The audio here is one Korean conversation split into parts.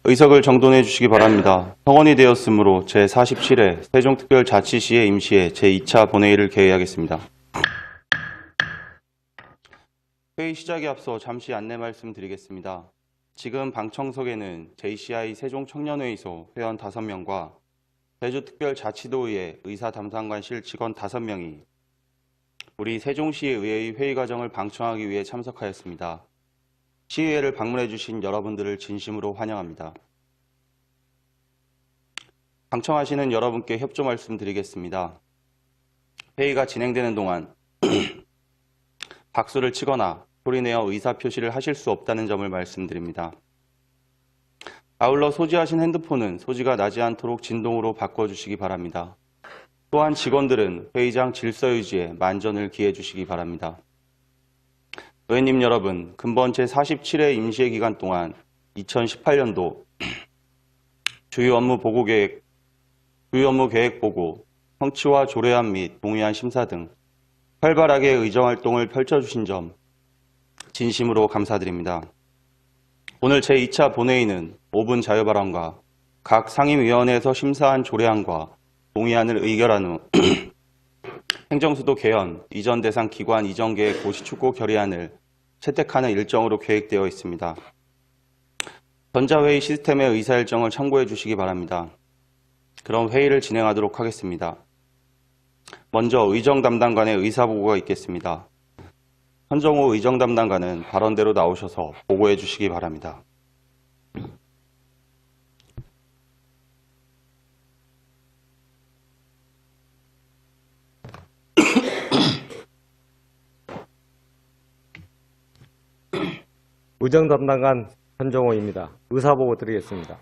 의석을 정돈해 주시기 바랍니다. 성원이 되었으므로 제47회 세종특별자치시의 임시회 제2차 본회의를 개회하겠습니다. 회의 시작에 앞서 잠시 안내 말씀드리겠습니다. 지금 방청석에는 JCI 세종청년회의소 회원 5명과 제주특별자치도의회 의사담당관실 직원 5명이 우리 세종시의회의 회의 과정을 방청하기 위해 참석하였습니다. 시의회를 방문해 주신 여러분들을 진심으로 환영합니다. 방청하시는 여러분께 협조 말씀드리겠습니다. 회의가 진행되는 동안 박수를 치거나 소리내어 의사표시를 하실 수 없다는 점을 말씀드립니다. 아울러 소지하신 핸드폰은 소지가 나지 않도록 진동으로 바꿔주시기 바랍니다. 또한 직원들은 회의장 질서 유지에 만전을 기해 주시기 바랍니다. 의원님 여러분, 근본 제47회 임시회 기간 동안 2018년도 주요 업무 계획 보고, 성취와 조례안 및 동의안 심사 등 활발하게 의정활동을 펼쳐주신 점 진심으로 감사드립니다. 오늘 제2차 본회의는 5분 자유발언과 각 상임위원회에서 심사한 조례안과 동의안을 의결한 후 행정수도 개헌, 이전 대상 기관 이전 계획 고시축고 결의안을 채택하는 일정으로 계획되어 있습니다. 전자회의 시스템의 의사일정을 참고해 주시기 바랍니다. 그럼 회의를 진행하도록 하겠습니다. 먼저 의정담당관의 의사보고가 있겠습니다. 현정호 의정담당관은 발언대로 나오셔서 보고해 주시기 바랍니다. 의정담당관 현정호입니다. 의사보고 드리겠습니다.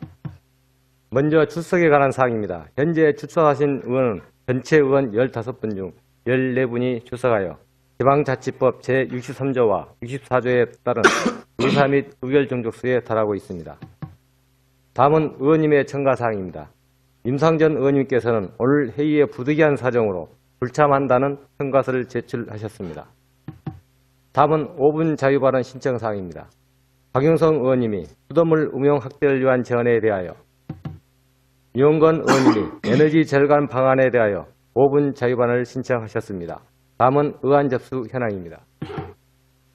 먼저 출석에 관한 사항입니다. 현재 출석하신 의원은 전체 의원 15분 중 14분이 출석하여 지방자치법 제63조와 64조에 따른 의사 및 의결 종족수에 달하고 있습니다. 다음은 의원님의 첨가사항입니다. 임상전 의원님께서는 오늘 회의에 부득이한 사정으로 불참한다는 첨가서를 제출하셨습니다. 다음은 5분 자유발언 신청사항입니다. 박영성 의원님이 수돗물 음용 확대를 위한 제안에 대하여, 유영건 의원님이 에너지 절감 방안에 대하여 5분 자유발언을 신청하셨습니다. 다음은 의안 접수 현황입니다.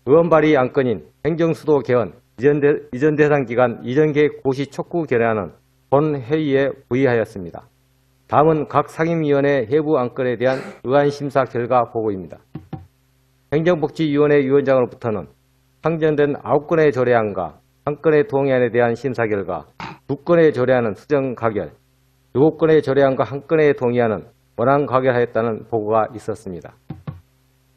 의원 발의 안건인 행정수도 개헌, 이전 대상 기간 이전 계획 고시 촉구 결의안은 본 회의에 부의하였습니다. 다음은 각 상임위원회 해부 안건에 대한 의안 심사 결과 보고입니다. 행정복지위원회 위원장으로부터는 상정된 9건의 조례안과 1건의 동의안에 대한 심사 결과 2건의 조례안은 수정 가결, 7건의 조례안과 1건의 동의안은 원안 가결하였다는 보고가 있었습니다.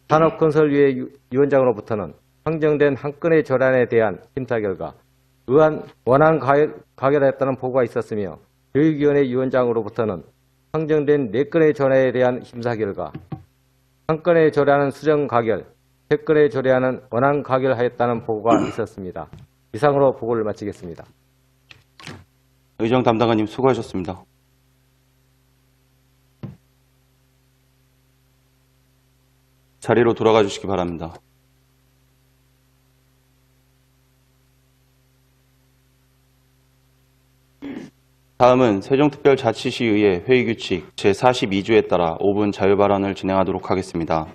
산업건설위의 위원장으로부터는 상정된 1건의 조례안에 대한 심사 결과 원안 가결하였다는 보고가 있었으며, 교육위원회 위원장으로부터는 상정된 4건의 조례에 대한 심사 결과 1건의 조례안은 수정 가결, 3건의 조례안은 원안 가결하였다는 보고가 있었습니다. 이상으로 보고를 마치겠습니다. 의정 담당관님 수고하셨습니다. 자리로 돌아가 주시기 바랍니다. 다음은 세종특별자치시의회 회의규칙 제42조에 따라 5분 자유발언을 진행하도록 하겠습니다.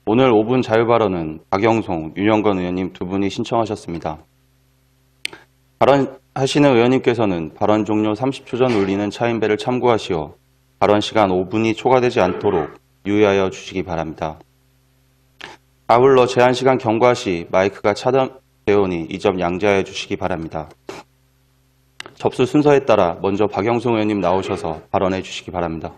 오늘 5분 자유발언은 박영송, 윤영건 의원님 2분이 신청하셨습니다. 발언하시는 의원님께서는 발언 종료 30초 전 울리는 차인벨을 참고하시어 발언 시간 5분이 초과되지 않도록 유의하여 주시기 바랍니다. 아울러 제한 시간 경과 시 마이크가 차단되오니 이 점 양지하여 주시기 바랍니다. 접수 순서에 따라 먼저 박영송 의원님 나오셔서 발언해 주시기 바랍니다.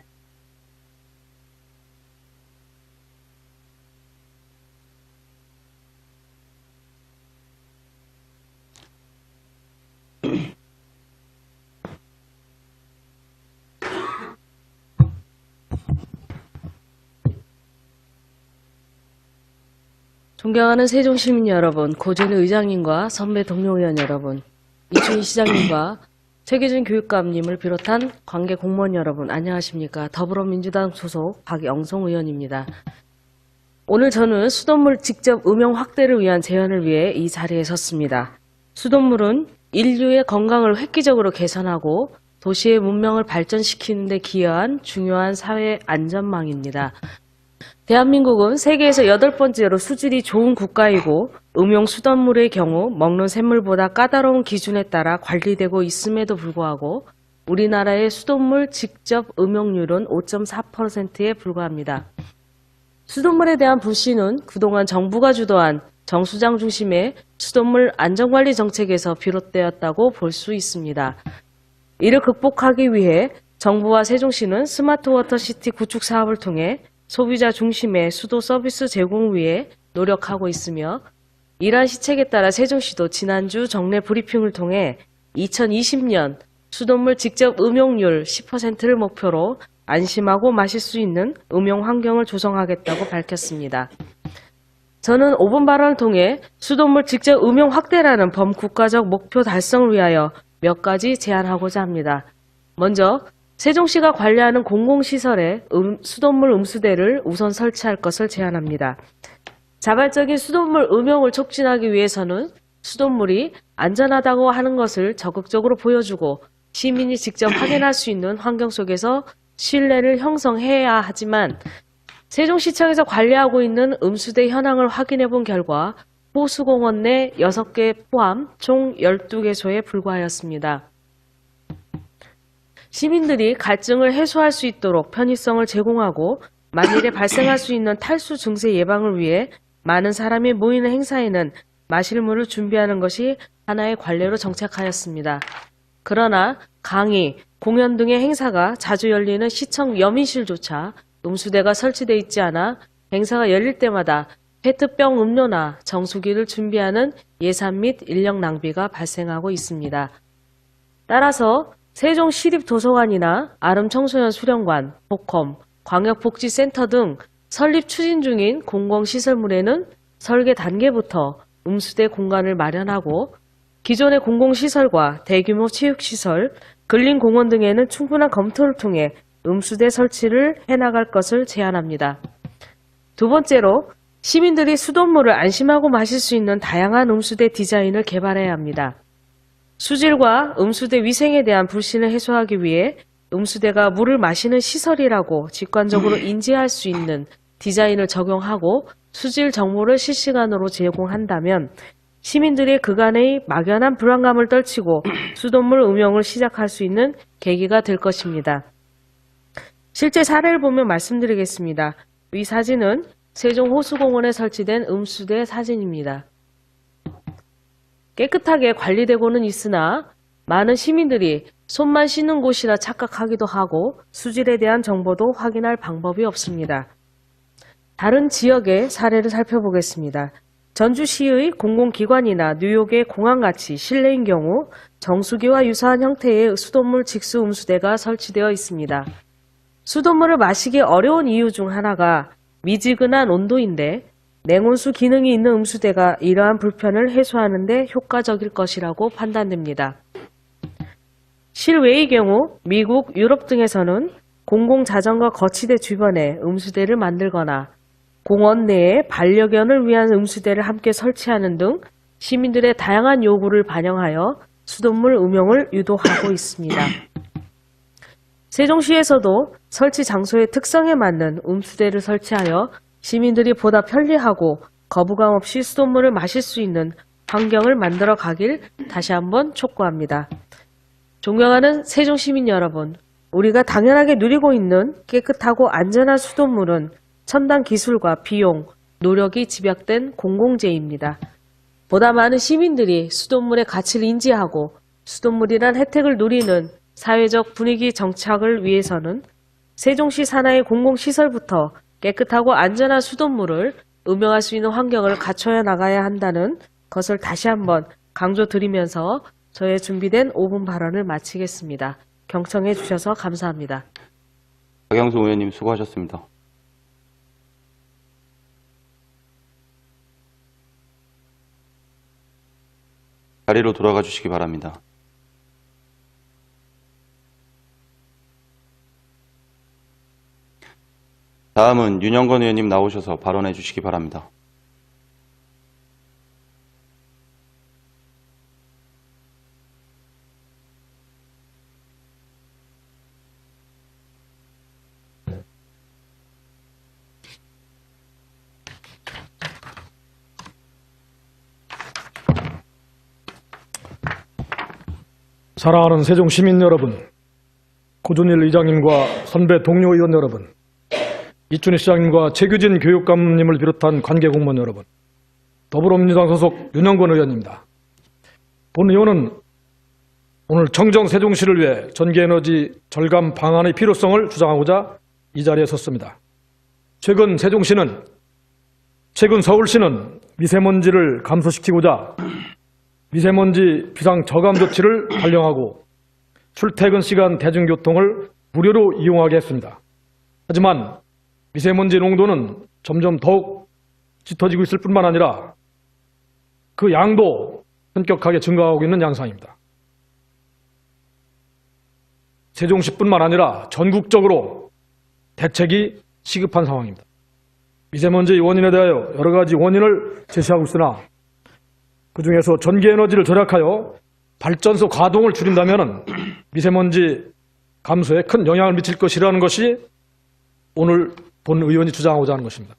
존경하는 세종시민 여러분, 고재느 의장님과 선배 동료 의원 여러분, 이춘희 시장님과 최기준 교육감님을 비롯한 관계 공무원 여러분, 안녕하십니까. 더불어민주당 소속 박영송 의원입니다. 오늘 저는 수돗물 직접 음용 확대를 위한 제안을 위해 이 자리에 섰습니다. 수돗물은 인류의 건강을 획기적으로 개선하고 도시의 문명을 발전시키는 데 기여한 중요한 사회 안전망입니다. 대한민국은 세계에서 8번째로 수질이 좋은 국가이고 음용 수돗물의 경우 먹는 샘물보다 까다로운 기준에 따라 관리되고 있음에도 불구하고 우리나라의 수돗물 직접 음용률은 5.4%에 불과합니다. 수돗물에 대한 불신은 그동안 정부가 주도한 정수장 중심의 수돗물 안전관리 정책에서 비롯되었다고 볼 수 있습니다. 이를 극복하기 위해 정부와 세종시는 스마트 워터시티 구축 사업을 통해 소비자 중심의 수도 서비스 제공 위해 노력하고 있으며 이러한 시책에 따라 세종시도 지난주 정례 브리핑을 통해 2020년 수돗물 직접 음용률 10%를 목표로 안심하고 마실 수 있는 음용 환경을 조성하겠다고 밝혔습니다. 저는 5분 발언을 통해 수돗물 직접 음용 확대라는 범국가적 목표 달성을 위하여 몇 가지 제안하고자 합니다. 먼저 세종시가 관리하는 공공시설에 수돗물 음수대를 우선 설치할 것을 제안합니다. 자발적인 수돗물 음용을 촉진하기 위해서는 수돗물이 안전하다고 하는 것을 적극적으로 보여주고 시민이 직접 확인할 수 있는 환경 속에서 신뢰를 형성해야 하지만 세종시청에서 관리하고 있는 음수대 현황을 확인해 본 결과 호수공원 내 6개 포함 총 12개소에 불과하였습니다. 시민들이 갈증을 해소할 수 있도록 편의성을 제공하고 만일에 발생할 수 있는 탈수 증세 예방을 위해 많은 사람이 모이는 행사에는 마실 물을 준비하는 것이 하나의 관례로 정착하였습니다. 그러나 강의, 공연 등의 행사가 자주 열리는 시청 여민실조차 음수대가 설치되어 있지 않아 행사가 열릴 때마다 페트병 음료나 정수기를 준비하는 예산 및 인력 낭비가 발생하고 있습니다. 따라서 세종시립도서관이나 아름청소년 수련관, 복컴, 광역복지센터 등 설립 추진 중인 공공시설물에는 설계 단계부터 음수대 공간을 마련하고 기존의 공공시설과 대규모 체육시설, 근린공원 등에는 충분한 검토를 통해 음수대 설치를 해나갈 것을 제안합니다. 두 번째로 시민들이 수돗물을 안심하고 마실 수 있는 다양한 음수대 디자인을 개발해야 합니다. 수질과 음수대 위생에 대한 불신을 해소하기 위해 음수대가 물을 마시는 시설이라고 직관적으로 인지할 수 있는 디자인을 적용하고 수질 정보를 실시간으로 제공한다면 시민들이 그간의 막연한 불안감을 떨치고 수돗물 음용을 시작할 수 있는 계기가 될 것입니다. 실제 사례를 보면 말씀드리겠습니다. 이 사진은 세종호수공원에 설치된 음수대 사진입니다. 깨끗하게 관리되고는 있으나 많은 시민들이 손만 씻는 곳이라 착각하기도 하고 수질에 대한 정보도 확인할 방법이 없습니다. 다른 지역의 사례를 살펴보겠습니다. 전주시의 공공기관이나 뉴욕의 공항같이 실내인 경우 정수기와 유사한 형태의 수돗물 직수 음수대가 설치되어 있습니다. 수돗물을 마시기 어려운 이유 중 하나가 미지근한 온도인데 냉온수 기능이 있는 음수대가 이러한 불편을 해소하는 데 효과적일 것이라고 판단됩니다. 실외의 경우 미국, 유럽 등에서는 공공자전거 거치대 주변에 음수대를 만들거나 공원 내에 반려견을 위한 음수대를 함께 설치하는 등 시민들의 다양한 요구를 반영하여 수돗물 음용을 유도하고 있습니다. 세종시에서도 설치 장소의 특성에 맞는 음수대를 설치하여 시민들이 보다 편리하고 거부감 없이 수돗물을 마실 수 있는 환경을 만들어 가길 다시 한번 촉구합니다. 존경하는 세종시민 여러분, 우리가 당연하게 누리고 있는 깨끗하고 안전한 수돗물은 첨단 기술과 비용, 노력이 집약된 공공재입니다. 보다 많은 시민들이 수돗물의 가치를 인지하고 수돗물이란 혜택을 누리는 사회적 분위기 정착을 위해서는 세종시 산하의 공공시설부터 깨끗하고 안전한 수돗물을 음용할 수 있는 환경을 갖춰야 나가야 한다는 것을 다시 한번 강조드리면서 저의 준비된 5분 발언을 마치겠습니다. 경청해 주셔서 감사합니다. 박영수 의원님 수고하셨습니다. 자리로 돌아가 주시기 바랍니다. 다음은 윤영건 의원님 나오셔서 발언해 주시기 바랍니다. 사랑하는 세종 시민 여러분, 고준일 의장님과 선배 동료 의원 여러분, 이춘희 시장님과 최규진 교육감님을 비롯한 관계 공무원 여러분, 더불어민주당 소속 윤영권 의원입니다. 본 의원은 오늘 청정 세종시를 위해 전기에너지 절감 방안의 필요성을 주장하고자 이 자리에 섰습니다. 최근 서울시는 미세먼지를 감소시키고자 미세먼지 비상 저감 조치를 발령하고 출퇴근 시간 대중교통을 무료로 이용하게 했습니다. 하지만 미세먼지 농도는 점점 더욱 짙어지고 있을 뿐만 아니라 그 양도 현격하게 증가하고 있는 양상입니다. 세종시뿐만 아니라 전국적으로 대책이 시급한 상황입니다. 미세먼지 원인에 대하여 여러 가지 원인을 제시하고 있으나 그중에서 전기에너지를 절약하여 발전소 가동을 줄인다면 미세먼지 감소에 큰 영향을 미칠 것이라는 것이 오늘 본 의원이 주장하고자 하는 것입니다.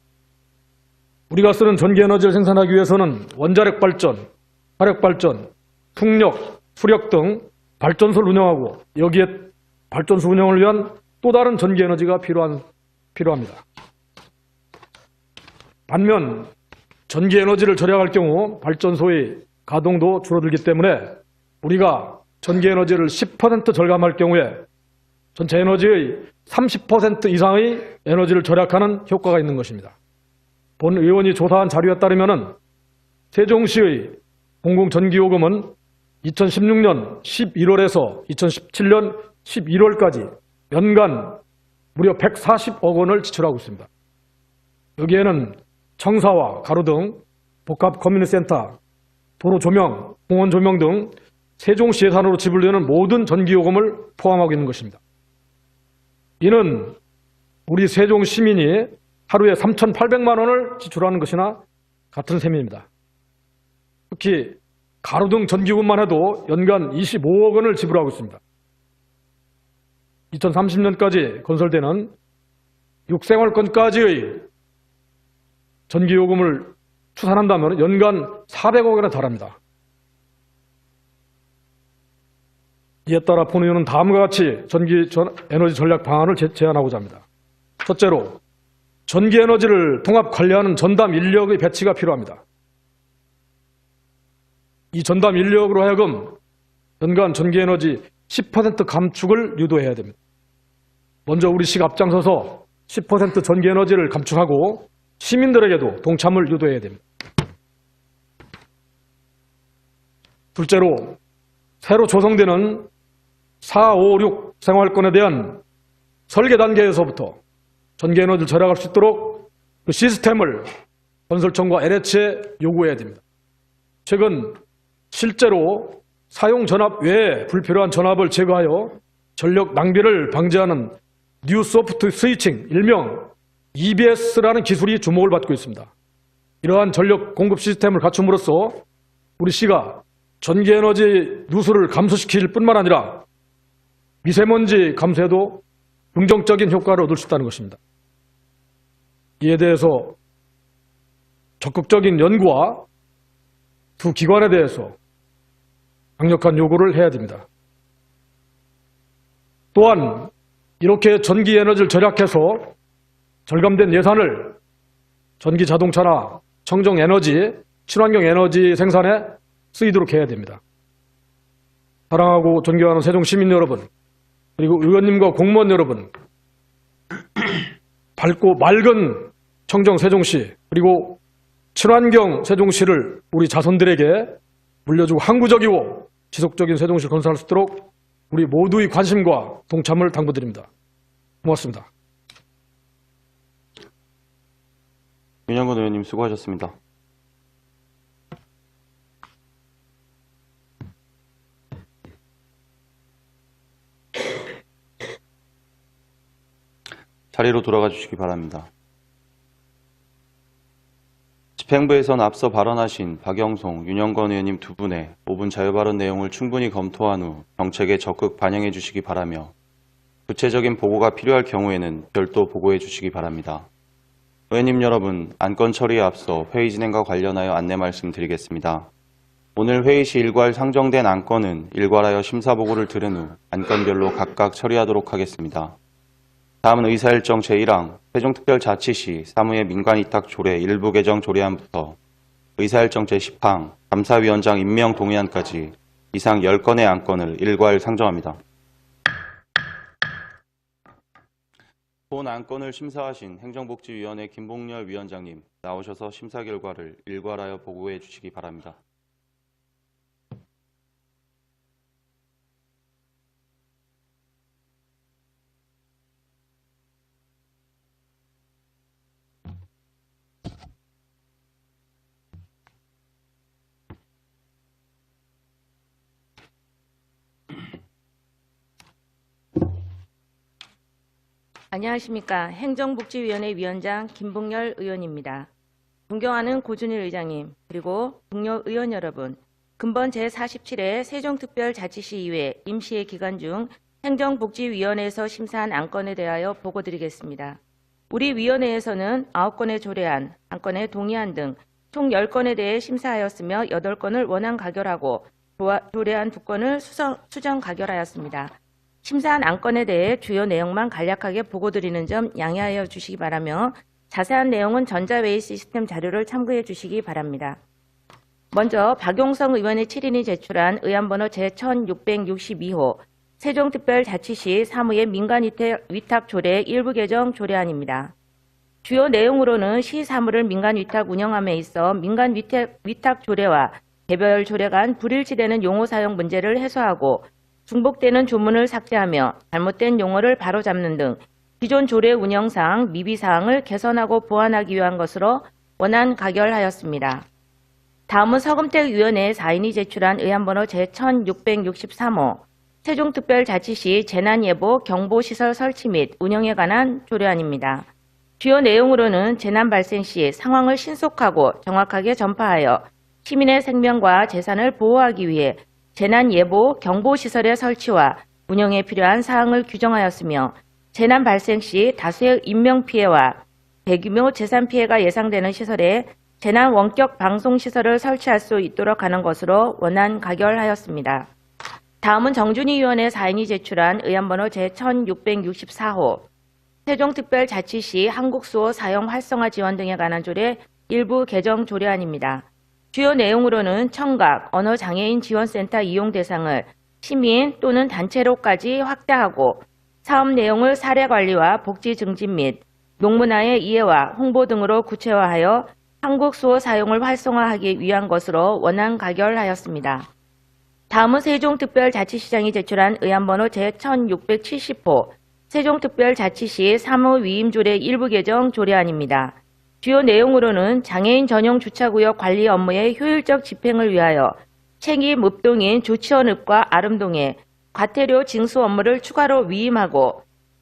우리가 쓰는 전기에너지를 생산하기 위해서는 원자력 발전, 화력 발전, 풍력, 수력 등 발전소를 운영하고 여기에 발전소 운영을 위한 또 다른 전기에너지가 필요합니다. 반면 전기에너지를 절약할 경우 발전소의 가동도 줄어들기 때문에 우리가 전기에너지를 10% 절감할 경우에 전체 에너지의 30% 이상의 에너지를 절약하는 효과가 있는 것입니다. 본 의원이 조사한 자료에 따르면 세종시의 공공전기요금은 2016년 11월에서 2017년 11월까지 연간 무려 140억 원을 지출하고 있습니다. 여기에는 청사와 가로 등 복합 커뮤니티센터, 도로 조명, 공원 조명 등 세종시 예산으로 지불되는 모든 전기요금을 포함하고 있는 것입니다. 이는 우리 세종 시민이 하루에 3,800만 원을 지출하는 것이나 같은 셈입니다. 특히 가로 등 전기요금만 해도 연간 25억 원을 지불하고 있습니다. 2030년까지 건설되는 6생활권까지의 전기요금을 추산한다면 연간 400억 원에 달합니다. 이에 따라 본 의원은 다음과 같이 에너지 전략 방안을 제안하고자 합니다. 첫째로 전기에너지를 통합 관리하는 전담 인력의 배치가 필요합니다. 이 전담 인력으로 하여금 연간 전기에너지 10% 감축을 유도해야 됩니다. 먼저 우리 시가 앞장서서 10% 전기에너지를 감축하고 시민들에게도 동참을 유도해야 됩니다. 둘째로 새로 조성되는 4, 5, 6 생활권에 대한 설계 단계에서부터 전기에너지를 절약할 수 있도록 그 시스템을 건설청과 LH에 요구해야 됩니다. 최근 실제로 사용 전압 외에 불필요한 전압을 제거하여 전력 낭비를 방지하는 뉴 소프트 스위칭, 일명 EBS라는 기술이 주목을 받고 있습니다. 이러한 전력 공급 시스템을 갖춤으로써 우리 시가 전기에너지 누수를 감소시킬 뿐만 아니라 미세먼지 감소에도 긍정적인 효과를 얻을 수 있다는 것입니다. 이에 대해서 적극적인 연구와 두 기관에 대해서 강력한 요구를 해야 됩니다. 또한 이렇게 전기에너지를 절약해서 절감된 예산을 전기 자동차나 청정에너지, 친환경 에너지 생산에 쓰이도록 해야 됩니다. 사랑하고 존경하는 세종시민 여러분, 그리고 의원님과 공무원 여러분, 밝고 맑은 청정 세종시, 그리고 친환경 세종시를 우리 자손들에게 물려주고 항구적이고 지속적인 세종시를 건설할 수 있도록 우리 모두의 관심과 동참을 당부드립니다. 고맙습니다. 윤영건 의원님 수고하셨습니다. 자리로 돌아가 주시기 바랍니다. 집행부에선 앞서 발언하신 박영송, 윤영건 의원님 두 분의 5분 자유발언 내용을 충분히 검토한 후 정책에 적극 반영해 주시기 바라며 구체적인 보고가 필요할 경우에는 별도 보고해 주시기 바랍니다. 의원님 여러분, 안건 처리에 앞서 회의 진행과 관련하여 안내 말씀드리겠습니다. 오늘 회의 시 일괄 상정된 안건은 일괄하여 심사보고를 들은 후 안건별로 각각 처리하도록 하겠습니다. 다음은 의사일정 제1항 세종특별자치시 사무의 민간위탁 조례 일부 개정 조례안부터 의사일정 제10항 감사위원장 임명 동의안까지 이상 10건의 안건을 일괄 상정합니다. 본 안건을 심사하신 행정복지위원회 김봉렬 위원장님 나오셔서 심사 결과를 일괄하여 보고해 주시기 바랍니다. 안녕하십니까. 행정복지위원회 위원장 김봉렬 의원입니다. 존경하는 고준일 의장님, 그리고 동료 의원 여러분, 근본 제47회 세종특별자치시 이외 임시회 기간 중 행정복지위원회에서 심사한 안건에 대하여 보고드리겠습니다. 우리 위원회에서는 9건의 조례안, 1건의 동의안 등 총 10건에 대해 심사하였으며 8건을 원안 가결하고 조례안 2건을 수정 가결하였습니다. 심사한 안건에 대해 주요 내용만 간략하게 보고드리는 점 양해하여 주시기 바라며 자세한 내용은 전자회의 시스템 자료를 참고해 주시기 바랍니다. 먼저 박용성 의원의 7인이 제출한 의안번호 제1662호 세종특별자치시 사무의 민간위탁 조례 일부 개정 조례안입니다. 주요 내용으로는 시 사무를 민간위탁 운영함에 있어 민간위탁 조례와 개별 조례 간 불일치되는 용어 사용 문제를 해소하고 중복되는 조문을 삭제하며 잘못된 용어를 바로잡는 등 기존 조례 운영상 미비사항을 개선하고 보완하기 위한 것으로 원안 가결하였습니다. 다음은 서금택 위원회 4인이 제출한 의안번호 제1663호 세종특별자치시 재난예보 경보시설 설치 및 운영에 관한 조례안입니다. 주요 내용으로는 재난 발생 시 상황을 신속하고 정확하게 전파하여 시민의 생명과 재산을 보호하기 위해 재난예보 경보시설의 설치와 운영에 필요한 사항을 규정하였으며 재난 발생 시 다수의 인명피해와 대규모 재산피해가 예상되는 시설에 재난 원격 방송시설을 설치할 수 있도록 하는 것으로 원안 가결하였습니다. 다음은 정준희 위원회 4인이 제출한 의안번호 제1664호 세종특별자치시 한국수호 사용 활성화 지원 등에 관한 조례 일부 개정 조례안입니다. 주요 내용으로는 청각, 언어장애인 지원센터 이용 대상을 시민 또는 단체로까지 확대하고 사업 내용을 사례관리와 복지 증진 및 농문화의 이해와 홍보 등으로 구체화하여 한국수호 사용을 활성화하기 위한 것으로 원안 가결하였습니다. 다음은 세종특별자치시장이 제출한 의안번호 제1670호 세종특별자치시 사무위임조례 일부 개정 조례안입니다. 주요 내용으로는 장애인 전용 주차구역 관리 업무의 효율적 집행을 위하여 책임 읍동인 조치원읍과 아름동에 과태료 징수 업무를 추가로 위임하고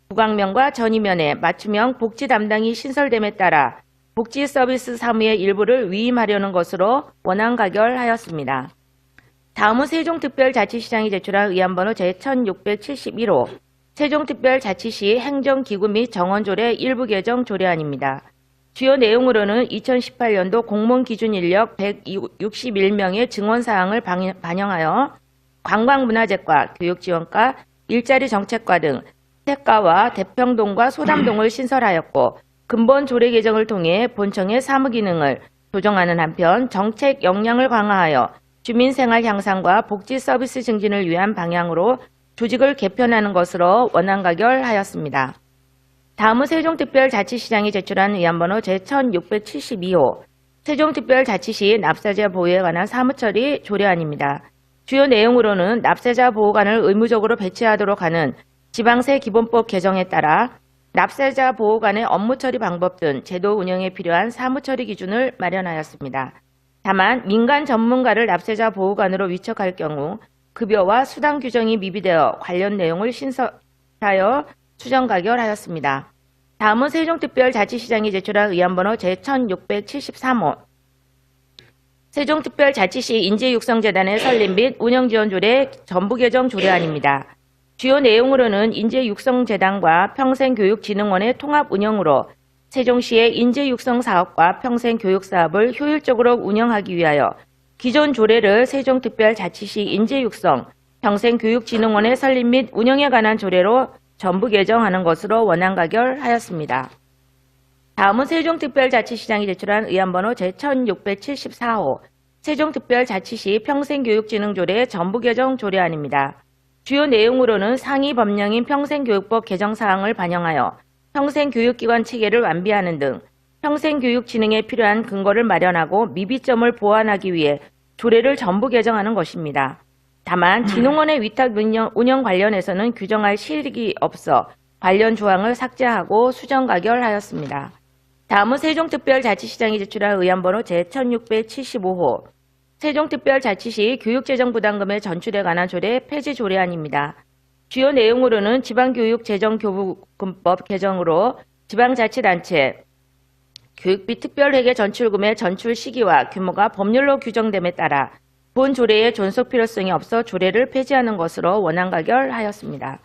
부광면과 전이면에 맞춤형 복지 담당이 신설됨에 따라 복지 서비스 사무의 일부를 위임하려는 것으로 원안 가결하였습니다. 다음은 세종특별자치시장이 제출한 의안번호 제1671호 세종특별자치시 행정기구 및 정원조례 일부 개정 조례안입니다. 주요 내용으로는 2018년도 공무원 기준 인력 161명의 증원사항을 반영하여 관광문화재과, 교육지원과, 일자리 정책과 등 세과와 대평동과 소담동을 신설하였고 근본 조례 개정을 통해 본청의 사무기능을 조정하는 한편 정책 역량을 강화하여 주민생활 향상과 복지 서비스 증진을 위한 방향으로 조직을 개편하는 것으로 원안 가결하였습니다. 다음은 세종특별자치시장이 제출한 의안번호 제1672호 세종특별자치시 납세자 보호에 관한 사무처리 조례안입니다. 주요 내용으로는 납세자 보호관을 의무적으로 배치하도록 하는 지방세 기본법 개정에 따라 납세자 보호관의 업무 처리 방법 등 제도 운영에 필요한 사무처리 기준을 마련하였습니다. 다만 민간 전문가를 납세자 보호관으로 위촉할 경우 급여와 수당 규정이 미비되어 관련 내용을 신설하여 수정 가결하였습니다. 다음은 세종특별자치시장이 제출한 의안번호 제1673호 세종특별자치시 인재육성재단의 설립 및 운영지원조례 전부 개정 조례안입니다. 주요 내용으로는 인재육성재단과 평생교육진흥원의 통합 운영으로 세종시의 인재육성사업과 평생교육사업을 효율적으로 운영하기 위하여 기존 조례를 세종특별자치시 인재육성 평생교육진흥원의 설립 및 운영에 관한 조례로 전부 개정하는 것으로 원안 가결하였습니다. 다음은 세종특별자치시장이 제출한 의안번호 제1674호 세종특별자치시 평생교육진흥조례 전부 개정 조례안입니다. 주요 내용으로는 상위 법령인 평생교육법 개정 사항을 반영하여 평생교육기관 체계를 완비하는 등 평생교육 진흥에 필요한 근거를 마련하고 미비점을 보완하기 위해 조례를 전부 개정하는 것입니다. 다만 진흥원의 위탁 운영 관련해서는 규정할 실익이 없어 관련 조항을 삭제하고 수정 가결하였습니다. 다음은 세종특별자치시장이 제출한 의안번호 제1675호 세종특별자치시 교육재정부담금의 전출에 관한 조례 폐지 조례안입니다. 주요 내용으로는 지방교육재정교부금법 개정으로 지방자치단체 교육비 특별회계 전출금의 전출 시기와 규모가 법률로 규정됨에 따라 본 조례의 존속 필요성이 없어 조례를 폐지하는 것으로 원안 가결하였습니다.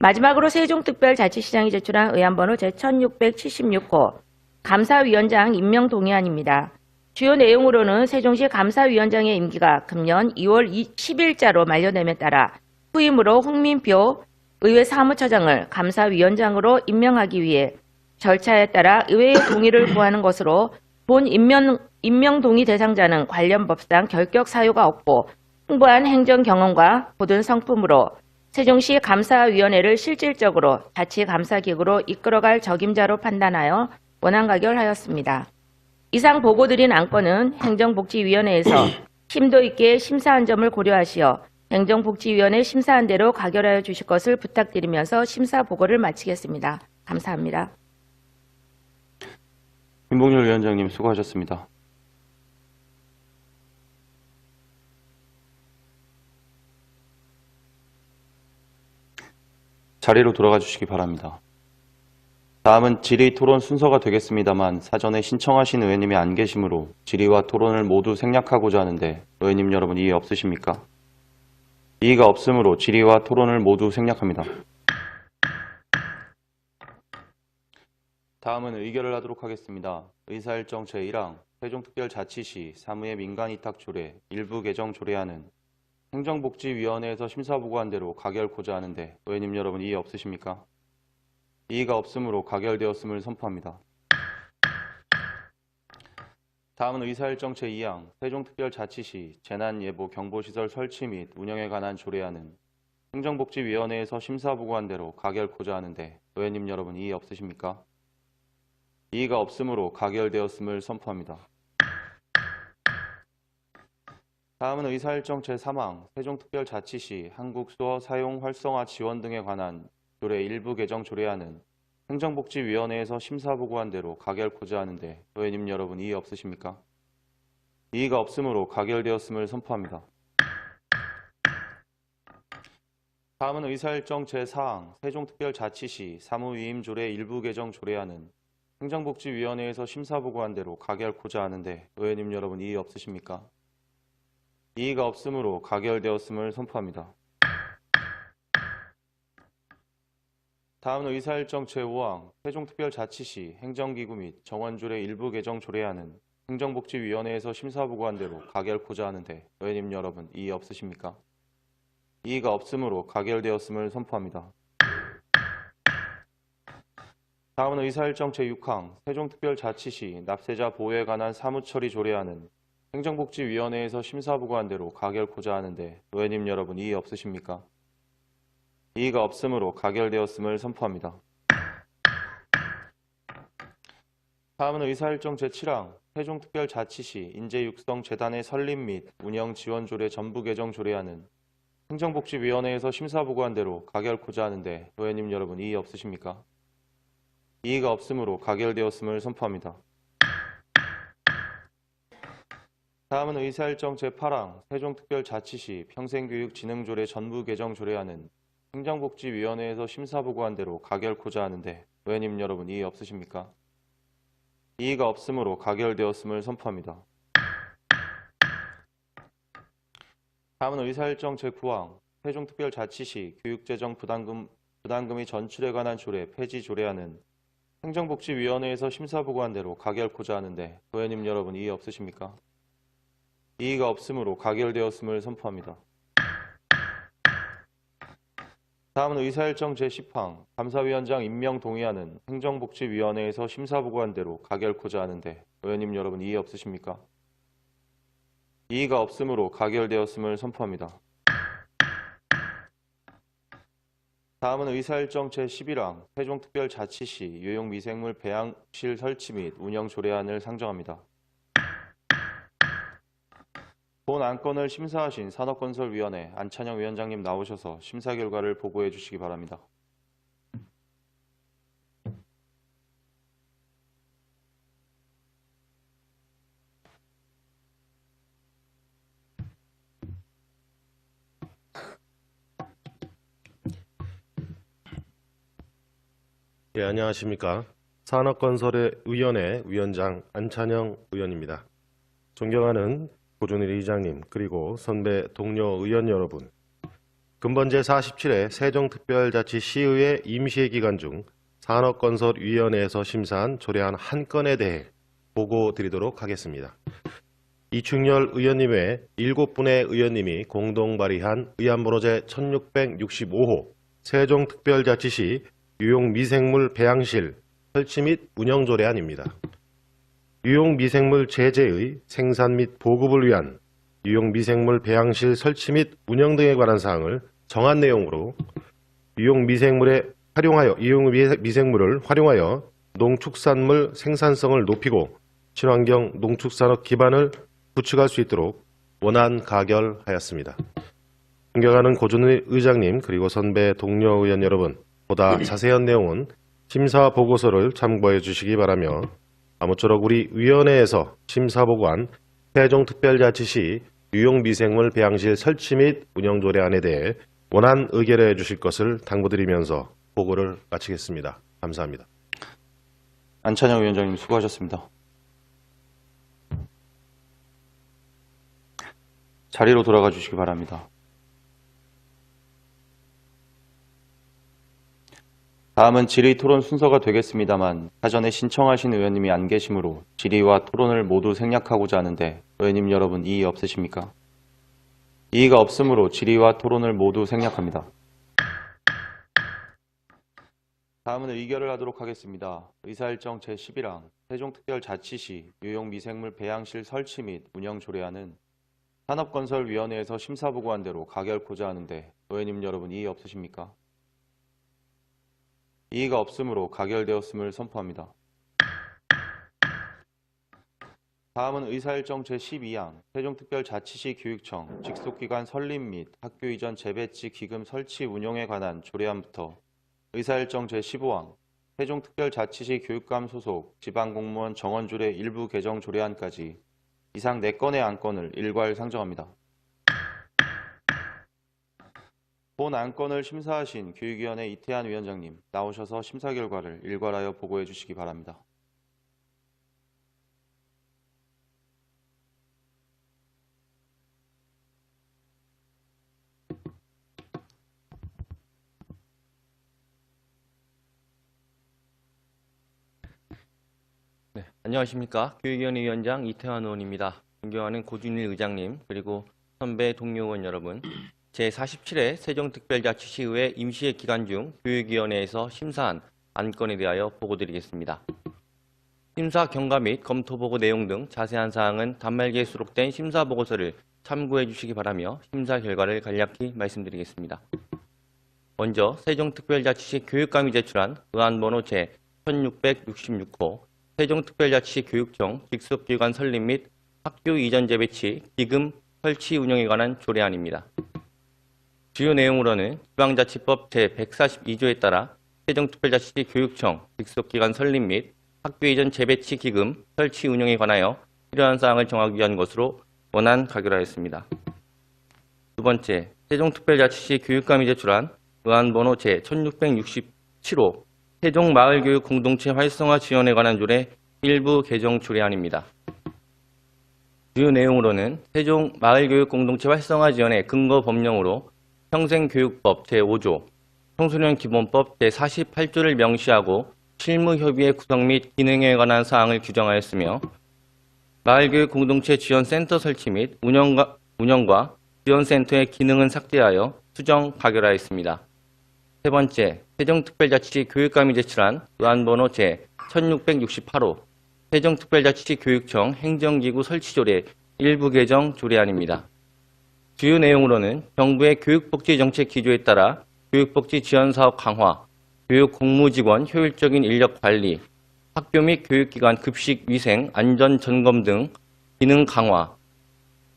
마지막으로 세종특별자치시장이 제출한 의안번호 제1676호 감사위원장 임명 동의안입니다. 주요 내용으로는 세종시 감사위원장의 임기가 금년 2월 10일자로 만료됨에 따라 후임으로 홍민표 의회 사무처장을 감사위원장으로 임명하기 위해 절차에 따라 의회의 동의를 구하는 것으로 본 임명 동의 대상자는 관련 법상 결격 사유가 없고 풍부한 행정 경험과 고든 성품으로 세종시 감사위원회를 실질적으로 자치감사기구로 이끌어갈 적임자로 판단하여 원안 가결하였습니다. 이상 보고드린 안건은 행정복지위원회에서 심도 있게 심사한 점을 고려하시어 행정복지위원회 심사한 대로 가결하여 주실 것을 부탁드리면서 심사 보고를 마치겠습니다. 감사합니다. 김봉률 위원장님 수고하셨습니다. 자리로 돌아가 주시기 바랍니다. 다음은 질의 토론 순서가 되겠습니다만 사전에 신청하신 의원님이 안 계시므로 질의와 토론을 모두 생략하고자 하는데 의원님 여러분 이해 없으십니까? 이의가 없으므로 질의와 토론을 모두 생략합니다. 다음은 의결을 하도록 하겠습니다. 의사일정 제1항 세종특별자치시 사무의 민간위탁조례 일부 개정 조례안은 행정복지위원회에서 심사보고한 대로 가결코자 하는데 의원님 여러분 이해 없으십니까? 이의가 없으므로 가결되었음을 선포합니다. 다음은 의사일정 제2항 세종특별자치시 재난예보 경보시설 설치 및 운영에 관한 조례안은 행정복지위원회에서 심사보고한 대로 가결코자 하는데 의원님 여러분 이의 없으십니까? 이의가 없으므로 가결되었음을 선포합니다. 다음은 의사일정 제3항 세종특별자치시 한국수어 사용 활성화 지원 등에 관한 조례 일부 개정 조례안은 행정복지위원회에서 심사보고한 대로 가결코자 하는데 의원님 여러분 이의 없으십니까? 이의가 없으므로 가결되었음을 선포합니다. 다음은 의사일정 제4항 세종특별자치시 사무위임조례 일부 개정 조례안은 행정복지위원회에서 심사보고한 대로 가결코자 하는데 의원님 여러분 이의 없으십니까? 이의가 없으므로 가결되었음을 선포합니다. 다음은 의사일정 제5항 세종특별자치시 행정기구 및 정원조례 일부 개정 조례안은 행정복지위원회에서 심사보고한 대로 가결코자 하는데 의원님 여러분 이의 없으십니까? 이의가 없으므로 가결되었음을 선포합니다. 다음은 의사일정 제6항 세종특별자치시 납세자 보호에 관한 사무처리 조례안은 행정복지위원회에서 심사보고한 대로 가결코자 하는데 의원님 여러분 이의 없으십니까? 이의가 없으므로 가결되었음을 선포합니다. 다음은 의사일정 제7항 세종특별자치시 인재육성재단의 설립 및 운영 지원 조례 전부 개정 조례안은 행정복지위원회에서 심사보고한 대로 가결코자 하는데 의원님 여러분 이의 없으십니까? 이의가 없으므로 가결되었음을 선포합니다. 다음은 의사일정 제8항 세종특별자치시 평생교육진흥조례 전부 개정 조례안은 행정복지위원회에서 심사보고한 대로 가결코자 하는데 의원님 여러분 이의 없으십니까? 이의가 없으므로 가결되었음을 선포합니다. 다음은 의사일정 제9항 세종특별자치시 교육재정 부담금의 전출에 관한 조례 폐지 조례안은 행정복지위원회에서 심사보고한 대로 가결코자 하는데 의원님 여러분 이의 없으십니까? 이의가 없으므로 가결되었음을 선포합니다. 다음은 의사일정 제10항 감사위원장 임명 동의안은 행정복지위원회에서 심사보고한 대로 가결코자 하는데 의원님 여러분 이의 없으십니까? 이의가 없으므로 가결되었음을 선포합니다. 다음은 의사일정 제11항 세종특별자치시 유용미생물 배양실 설치 및 운영 조례안을 상정합니다. 본 안건을 심사하신 산업건설위원회 안찬영 위원장님 나오셔서 심사 결과를 보고해 주시기 바랍니다. 예, 안녕하십니까. 산업건설위원회 위원장 안찬영 의원입니다. 존경하는 고준일 의장님 그리고 선배 동료 의원 여러분, 근본 제47회 세종특별자치시의회 임시회 기간 중 산업건설위원회에서 심사한 조례안 한 건에 대해 보고 드리도록 하겠습니다. 이충렬 의원님 외 7분의 의원님이 공동 발의한 의안번호 제1665호 세종특별자치시 유용미생물 배양실 설치 및 운영 조례안입니다. 유용미생물 제재의 생산 및 보급을 위한 유용미생물 배양실 설치 및 운영 등에 관한 사항을 정한 내용으로 유용미생물을 활용하여 농축산물 생산성을 높이고 친환경 농축산업 기반을 구축할 수 있도록 원안 가결하였습니다. 존경하는 고준일 의장님 그리고 선배 동료 의원 여러분, 보다 자세한 내용은 심사 보고서를 참고해 주시기 바라며 아무쪼록 우리 위원회에서 심사 보고한 세종특별자치시 유용미생물 배양실 설치 및 운영 조례안에 대해 원안 의결해 주실 것을 당부드리면서 보고를 마치겠습니다. 감사합니다. 안찬영 위원장님 수고하셨습니다. 자리로 돌아가 주시기 바랍니다. 다음은 질의 토론 순서가 되겠습니다만 사전에 신청하신 의원님이 안 계시므로 질의와 토론을 모두 생략하고자 하는데 의원님 여러분 이의 없으십니까? 이의가 없으므로 질의와 토론을 모두 생략합니다. 다음은 의결을 하도록 하겠습니다. 의사일정 제11항 세종특별자치시 유용미생물 배양실 설치 및 운영 조례안은 산업건설위원회에서 심사보고한 대로 가결코자 하는데 의원님 여러분 이의 없으십니까? 이의가 없으므로 가결되었음을 선포합니다. 다음은 의사일정 제12항 세종특별자치시 교육청 직속기관 설립 및 학교 이전 재배치 기금 설치 운용에 관한 조례안부터 의사일정 제15항 세종특별자치시 교육감 소속 지방공무원 정원조례 일부 개정 조례안까지 이상 4건의 안건을 일괄 상정합니다. 본 안건을 심사하신 교육위원회 이태한 위원장님 나오셔서 심사 결과를 일괄하여 보고해 주시기 바랍니다. 네, 안녕하십니까. 교육위원회 위원장 이태환 의원입니다. 존경하는 고준일 의장님 그리고 선배 동료 의원 여러분, 제47회 세종특별자치시의회 임시회 기간 중 교육위원회에서 심사한 안건에 대하여 보고드리겠습니다. 심사 경과 및 검토 보고 내용 등 자세한 사항은 단말기에 수록된 심사 보고서를 참고해 주시기 바라며 심사 결과를 간략히 말씀드리겠습니다. 먼저 세종특별자치시 교육감이 제출한 의안번호 제1666호 세종특별자치시 교육청 직속기관 설립 및 학교 이전 재배치 기금 설치 운영에 관한 조례안입니다. 주요 내용으로는 지방자치법 제142조에 따라 세종특별자치시 교육청 직속기관 설립 및 학교 이전 재배치 기금 설치 운영에 관하여 필요한 사항을 정하기 위한 것으로 원안 가결하였습니다. 두 번째, 세종특별자치시 교육감이 제출한 의안번호 제1667호 세종마을교육 공동체 활성화 지원에 관한 조례 일부 개정 조례안입니다. 주요 내용으로는 세종마을교육 공동체 활성화 지원의 근거 법령으로 평생교육법 제5조, 청소년 기본법 제48조를 명시하고 실무협의회 구성 및 기능에 관한 사항을 규정하였으며 마을교육 공동체 지원센터 설치 및 운영과 지원센터의 기능은 삭제하여 수정 가결하였습니다. 세 번째, 세종특별자치시 교육감이 제출한 의안번호 제1668호 세종특별자치시 교육청 행정기구 설치조례 일부 개정 조례안입니다. 주요 내용으로는 정부의 교육복지정책 기조에 따라 교육복지 지원사업 강화, 교육 공무직원 효율적인 인력 관리, 학교 및 교육기관 급식 위생, 안전 점검 등 기능 강화,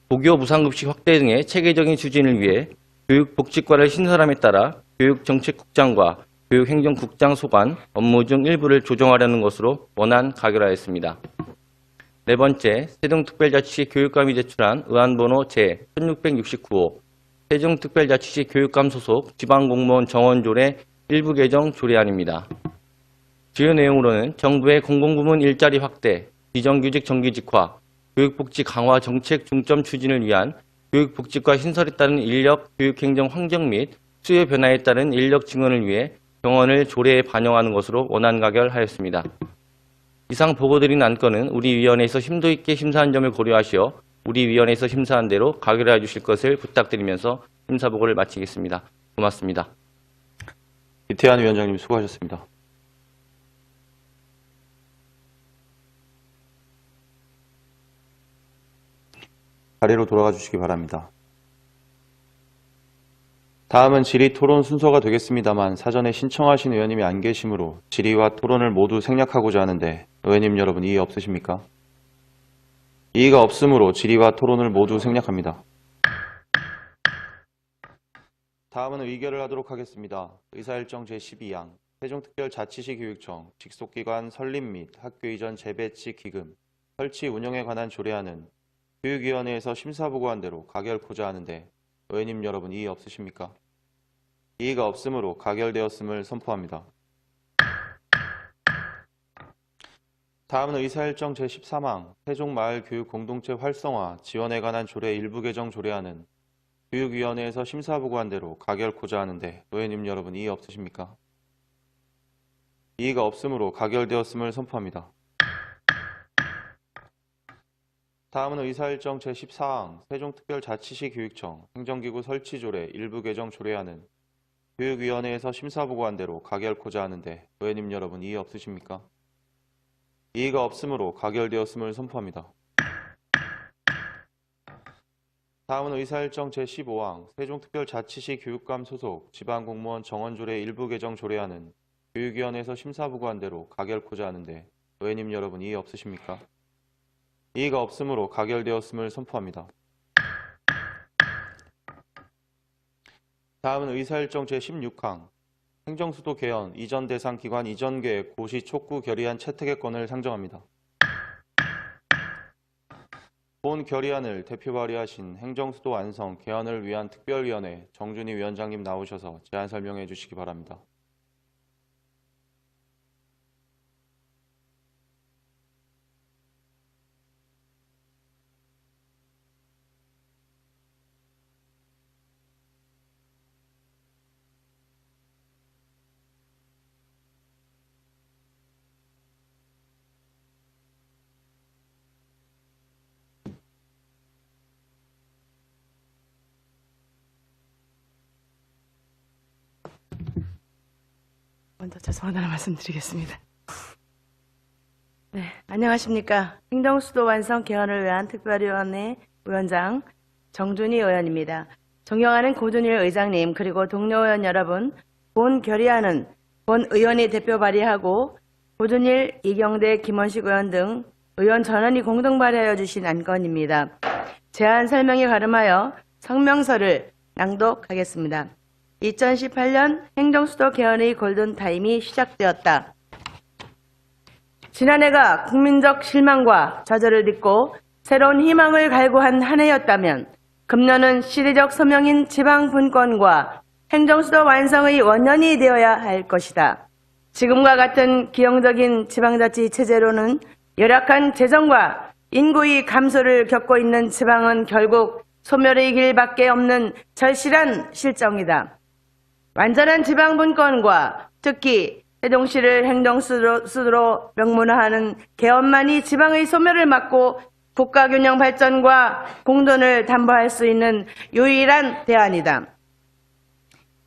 고교 무상급식 확대 등의 체계적인 추진을 위해 교육복지과를 신설함에 따라 교육정책국장과 교육행정국장 소관 업무 중 일부를 조정하려는 것으로 원안 가결하였습니다. 네 번째, 세종특별자치시 교육감이 제출한 의안번호 제1669호 세종특별자치시 교육감 소속 지방공무원 정원조례 일부 개정 조례안입니다. 주요 내용으로는 정부의 공공부문 일자리 확대, 비정규직 정규직화, 교육복지 강화 정책 중점 추진을 위한 교육복지과 신설에 따른 인력 교육행정 환경 및 수요 변화에 따른 인력 증원을 위해 경원을 조례에 반영하는 것으로 원안 가결하였습니다. 이상 보고드린 안건은 우리 위원회에서 심도 있게 심사한 점을 고려하시어 우리 위원회에서 심사한 대로 가결해 주실 것을 부탁드리면서 심사 보고를 마치겠습니다. 고맙습니다. 이태한 위원장님 수고하셨습니다. 자리로 돌아가 주시기 바랍니다. 다음은 질의 토론 순서가 되겠습니다만 사전에 신청하신 의원님이 안 계시므로 질의와 토론을 모두 생략하고자 하는데 의원님 여러분 이의 없으십니까? 이의가 없으므로 질의와 토론을 모두 생략합니다. 다음은 의결을 하도록 하겠습니다. 의사일정 제12양 세종특별자치시 교육청 직속기관 설립 및 학교 이전 재배치 기금 설치 운영에 관한 조례안은 교육위원회에서 심사보고한 대로 가결코자 하는데 의원님 여러분 이의 없으십니까? 이의가 없으므로 가결되었음을 선포합니다. 다음은 의사일정 제13항 세종마을교육공동체 활성화 지원에 관한 조례 일부 개정 조례안은 교육위원회에서 심사보고한 대로 가결코자 하는데 의원님 여러분 이의 없으십니까? 이의가 없으므로 가결되었음을 선포합니다. 다음은 의사일정 제14항 세종특별자치시 교육청 행정기구 설치조례 일부 개정 조례안은 교육위원회에서 심사보고한 대로 가결코자 하는데 의원님 여러분 이의 없으십니까? 이의가 없으므로 가결되었음을 선포합니다. 다음은 의사일정 제15항 세종특별자치시 교육감 소속 지방공무원 정원조례 일부 개정 조례안은 교육위원회에서 심사보고한 대로 가결코자 하는데 의원님 여러분 이의 없으십니까? 이의가 없으므로 가결되었음을 선포합니다. 다음은 의사일정 제16항 행정수도 개헌 이전 대상 기관 이전 계획 고시 촉구 결의안 채택의 건을 상정합니다. 본 결의안을 대표 발의하신 행정수도 완성 개헌을 위한 특별위원회 정준희 위원장님 나오셔서 제안 설명해 주시기 바랍니다. 먼저 죄송하다는 말씀드리겠습니다. 네, 안녕하십니까. 행정수도 완성 개헌을 위한 특별위원회 위원장 정준희 의원입니다. 존경하는 고준일 의장님 그리고 동료 의원 여러분, 본 결의안은 본 의원이 대표 발의하고 고준일, 이경대, 김원식 의원 등 의원 전원이 공동 발의하여 주신 안건입니다. 제안 설명에 가름하여 성명서를 낭독하겠습니다. 2018년 행정수도 개헌의 골든타임이 시작되었다. 지난해가 국민적 실망과 좌절을 딛고 새로운 희망을 갈구한 한 해였다면 금년은 시대적 소명인 지방분권과 행정수도 완성의 원년이 되어야 할 것이다. 지금과 같은 기형적인 지방자치 체제로는 열악한 재정과 인구의 감소를 겪고 있는 지방은 결국 소멸의 길밖에 없는 절실한 실정이다. 완전한 지방분권과 특히 세종시를 행정수도로 명문화하는 개헌만이 지방의 소멸을 막고 국가균형 발전과 공존을 담보할 수 있는 유일한 대안이다.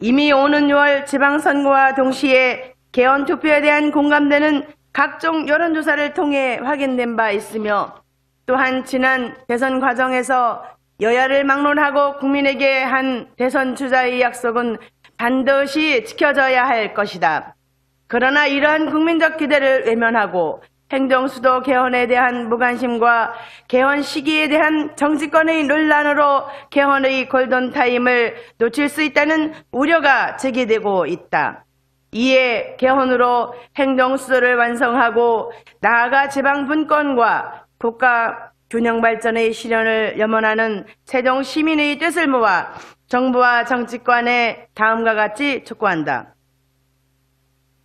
이미 오는 6월 지방선거와 동시에 개헌투표에 대한 공감대는 각종 여론조사를 통해 확인된 바 있으며 또한 지난 대선 과정에서 여야를 막론하고 국민에게 한 대선 주자의 약속은 반드시 지켜져야 할 것이다. 그러나 이러한 국민적 기대를 외면하고 행정수도 개헌에 대한 무관심과 개헌 시기에 대한 정치권의 논란으로 개헌의 골든타임을 놓칠 수 있다는 우려가 제기되고 있다. 이에 개헌으로 행정수도를 완성하고 나아가 지방분권과 국가 균형 발전의 실현을 염원하는 세종 시민의 뜻을 모아 정부와 정치권에 다음과 같이 촉구한다.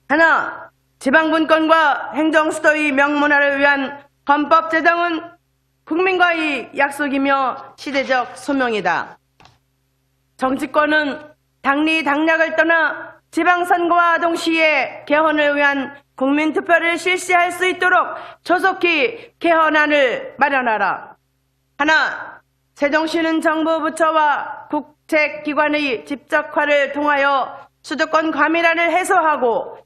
하나, 지방분권과 행정수도의 명문화를 위한 헌법 제정은 국민과의 약속이며 시대적 소명이다. 정치권은 당리 당략을 떠나 지방선거와 동시에 개헌을 위한 국민투표를 실시할 수 있도록 조속히 개헌안을 마련하라. 하나, 세종시는 정부 부처와 국책기관의 집적화를 통하여 수도권 과밀화를 해소하고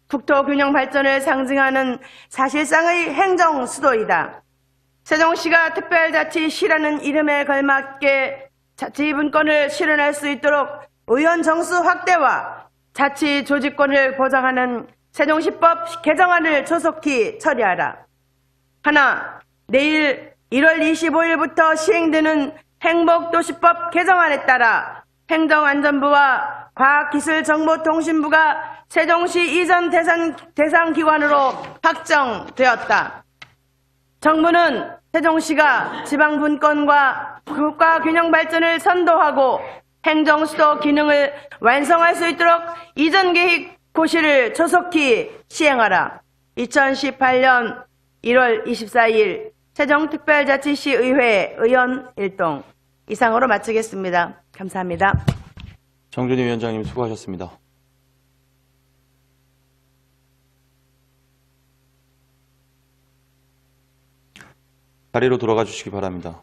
국토균형 발전을 상징하는 사실상의 행정수도이다. 세종시가 특별자치시라는 이름에 걸맞게 자치분권을 실현할 수 있도록 의원 정수 확대와 자치 조직권을 보장하는 세종시법 개정안을 조속히 처리하라. 하나, 내일 1월 25일부터 시행되는 행복도시법 개정안에 따라 행정안전부와 과학기술정보통신부가 세종시 이전 대상기관으로 확정되었다. 정부는 세종시가 지방분권과 국가균형 발전을 선도하고 행정수도 기능을 완성할 수 있도록 이전 계획 고시를 조속히 시행하라. 2018년 1월 24일 세종특별자치시의회 의원 일동 이상으로 마치겠습니다. 감사합니다. 정준희 위원장님 수고하셨습니다. 자리로 돌아가 주시기 바랍니다.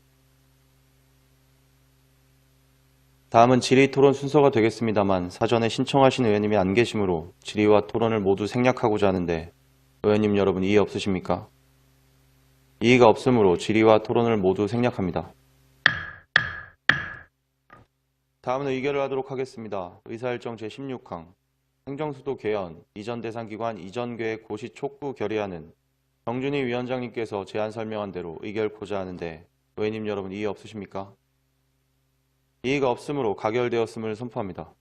다음은 질의 토론 순서가 되겠습니다만 사전에 신청하신 의원님이 안 계시므로 질의와 토론을 모두 생략하고자 하는데 의원님 여러분 이해 없으십니까? 이의가 없으므로 질의와 토론을 모두 생략합니다. 다음은 의결을 하도록 하겠습니다. 의사일정 제16항 행정수도 개헌, 이전 대상기관 이전계획 고시 촉구 결의안은 정준희 위원장님께서 제안 설명한 대로 의결코자 하는데 의원님 여러분 이의 없으십니까? 이의가 없으므로 가결되었음을 선포합니다.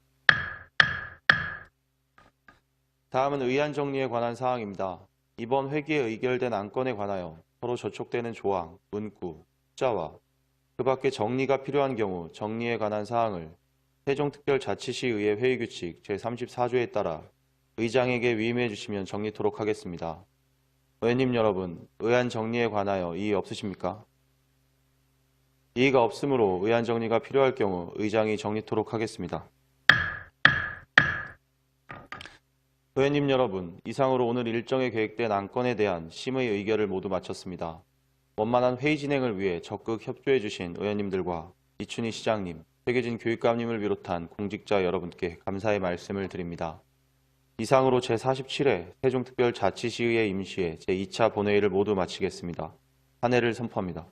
다음은 의안 정리에 관한 사항입니다. 이번 회기에 의결된 안건에 관하여 서로 저촉되는 조항, 문구, 숫자와 그 밖에 정리가 필요한 경우 정리에 관한 사항을 세종특별자치시의회 회의규칙 제34조에 따라 의장에게 위임해 주시면 정리토록 하겠습니다. 의원님 여러분, 의안 정리에 관하여 이의 없으십니까? 이의가 없으므로 의안 정리가 필요할 경우 의장이 정리토록 하겠습니다. 의원님 여러분, 이상으로 오늘 일정에 계획된 안건에 대한 심의 의결을 모두 마쳤습니다. 원만한 회의 진행을 위해 적극 협조해 주신 의원님들과 이춘희 시장님, 최계진 교육감님을 비롯한 공직자 여러분께 감사의 말씀을 드립니다. 이상으로 제47회 세종특별자치시의회 임시회 제2차 본회의를 모두 마치겠습니다. 한 해를 선포합니다.